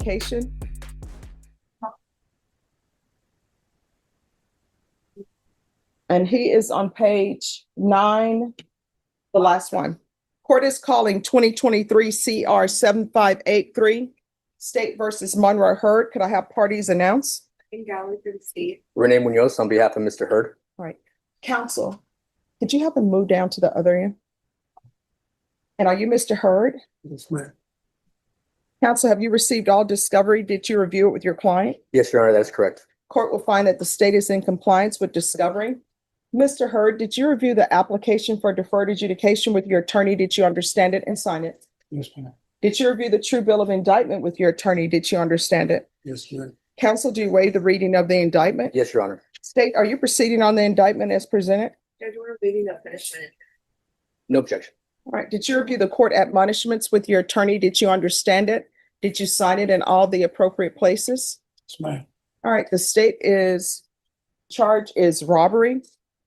application. And he is on page 9, the last one. Court is calling 2023 CR 7583, State versus Monroe Hurd. Could I have parties announce? Renee Munoz on behalf of Mr. Hurd. All right. Counsel, could you help him move down to the other end? And are you Mr. Hurd? Yes, ma'am. Counsel, have you received all discovery? Did you review it with your client? Yes, Your Honor, that's correct. Court will find that the state is in compliance with discovery. Mr. Hurd, did you review the application for deferred adjudication with your attorney? Did you understand it and sign it? Yes, ma'am. Did you review the true bill of indictment with your attorney? Did you understand it? Yes, ma'am. Counsel, do you waive the reading of the indictment? Yes, Your Honor. State, are you proceeding on the indictment as presented? Judge, we're reading the punishment. No objection. All right. Did you review the court admonishments with your attorney? Did you understand it? Did you sign it in all the appropriate places? Yes, ma'am. All right. The state charge is robbery.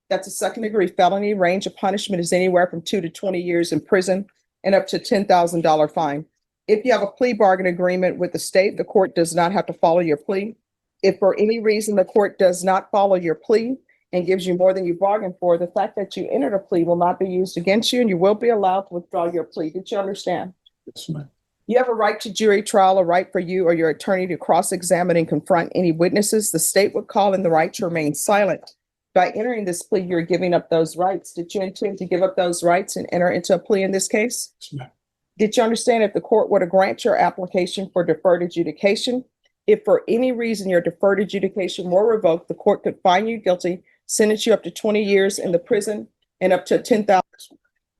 That's a second-degree felony. Range of punishment is anywhere from 2 to 20 years in prison and up to $10,000 fine. If you have a plea bargain agreement with the state, the court does not have to follow your plea. If for any reason the court does not follow your plea and gives you more than you bargained for, the fact that you entered a plea will not be used against you and you will be allowed to withdraw your plea. Did you understand? Yes, ma'am. You have a right to jury trial, a right for you or your attorney to cross-examine and confront any witnesses. The state would call in the right to remain silent. By entering this plea, you're giving up those rights. Did you intend to give up those rights and enter into a plea in this case? Yes, ma'am. Did you understand if the court were to grant your application for deferred adjudication, if for any reason your deferred adjudication were revoked, the court could find you guilty, sentence you up to 20 years in the prison and up to $10,000.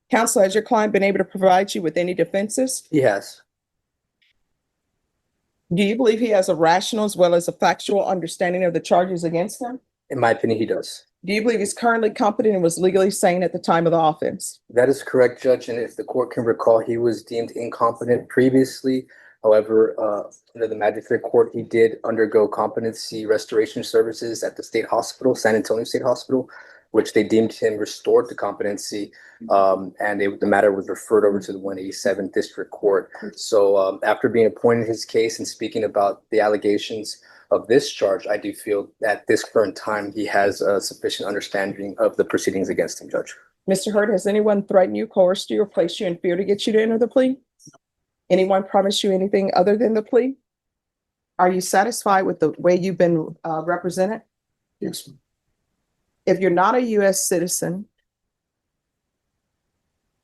Counsel, has your client been able to provide you with any defenses? He has. Do you believe he has a rational as well as a factual understanding of the charges against him? In my opinion, he does. Do you believe he's currently competent and was legally sane at the time of the offense? That is correct, Judge. And if the court can recall, he was deemed incompetent previously. However, under the magistrate court, he did undergo competency restoration services at the state hospital, San Antonio State Hospital, which they deemed him restored to competency. The matter was referred over to the 187th District Court. So after being appointed his case and speaking about the allegations of this charge, I do feel at this current time he has a sufficient understanding of the proceedings against him, Judge. Mr. Hurd, has anyone threatened you, coerced you, or placed you in fear to get you to enter the plea? Anyone promised you anything other than the plea? Are you satisfied with the way you've been represented? Yes, ma'am. If you're not a U.S. citizen,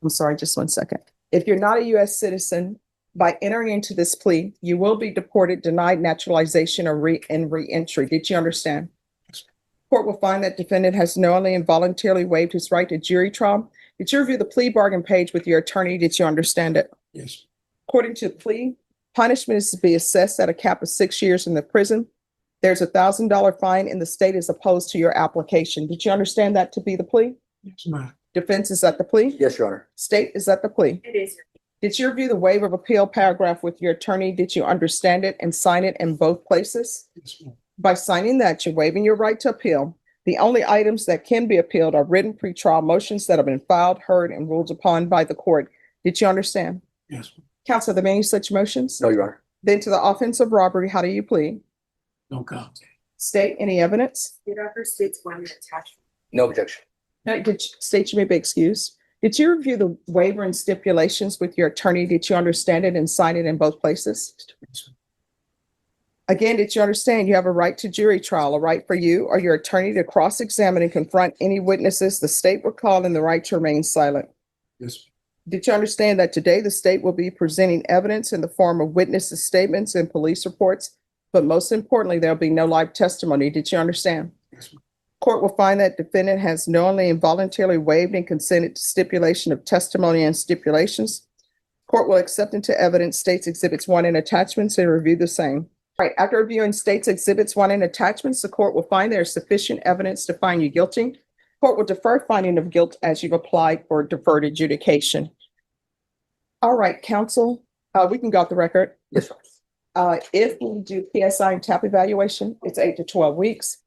I'm sorry, just one second. If you're not a U.S. citizen, by entering into this plea, you will be deported, denied naturalization, or re-entry. Did you understand? Yes. Court will find that defendant has knowingly and voluntarily waived his right to jury trial. Did you review the plea bargain page with your attorney? Did you understand it? Yes. According to the plea, punishment is to be assessed at a cap of 6 years in the prison. There's a $1,000 fine in the state as opposed to your application. Did you understand that to be the plea? Yes, ma'am. Defense is at the plea? Yes, Your Honor. State is at the plea. It is. Did you review the waiver of appeal paragraph with your attorney? Did you understand it and sign it in both places? Yes, ma'am. By signing that, you're waiving your right to appeal. The only items that can be appealed are written pretrial motions that have been filed, heard, and ruled upon by the court. Did you understand? Yes, ma'am. Counsel, are there any such motions? No, Your Honor. Then to the offense of robbery, how do you plead? No count. State, any evidence? It offers states one attachment. No objection. State, you may be excused. Did you review the waiver and stipulations with your attorney? Did you understand it and sign it in both places? Yes, ma'am. Again, did you understand you have a right to jury trial, a right for you or your attorney to cross-examine and confront any witnesses the state would call in the right to remain silent? Yes, ma'am. Did you understand that today the state will be presenting evidence in the form of witnesses' statements and police reports, but most importantly, there'll be no live testimony? Did you understand? Yes, ma'am. Court will find that defendant has knowingly and voluntarily waived and consented to stipulation of testimony and stipulations. Court will accept into evidence states exhibits 1 and attachments and review the same. All right, after reviewing states exhibits 1 and attachments, the court will find there is sufficient evidence to find you guilty. Court will defer finding of guilt as you've applied for deferred adjudication. All right, counsel, we can go off the record. Yes, Your Honor. If we do PSI and TAP evaluation, it's 8 to 12 weeks.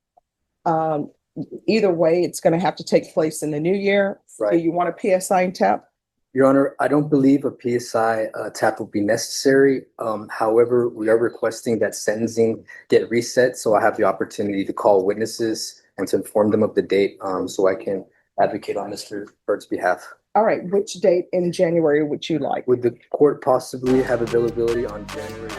Either way, it's going to have to take place in the new year. Do Right. you want a PSI and TAP? Your Honor, I don't believe a PSI tap will be necessary. However, we are requesting that sentencing get reset, so I have the opportunity to call witnesses and to inform them of the date, so I can advocate on Mr. Bird's behalf. All right, which date in January would you like? Would the court possibly have availability on January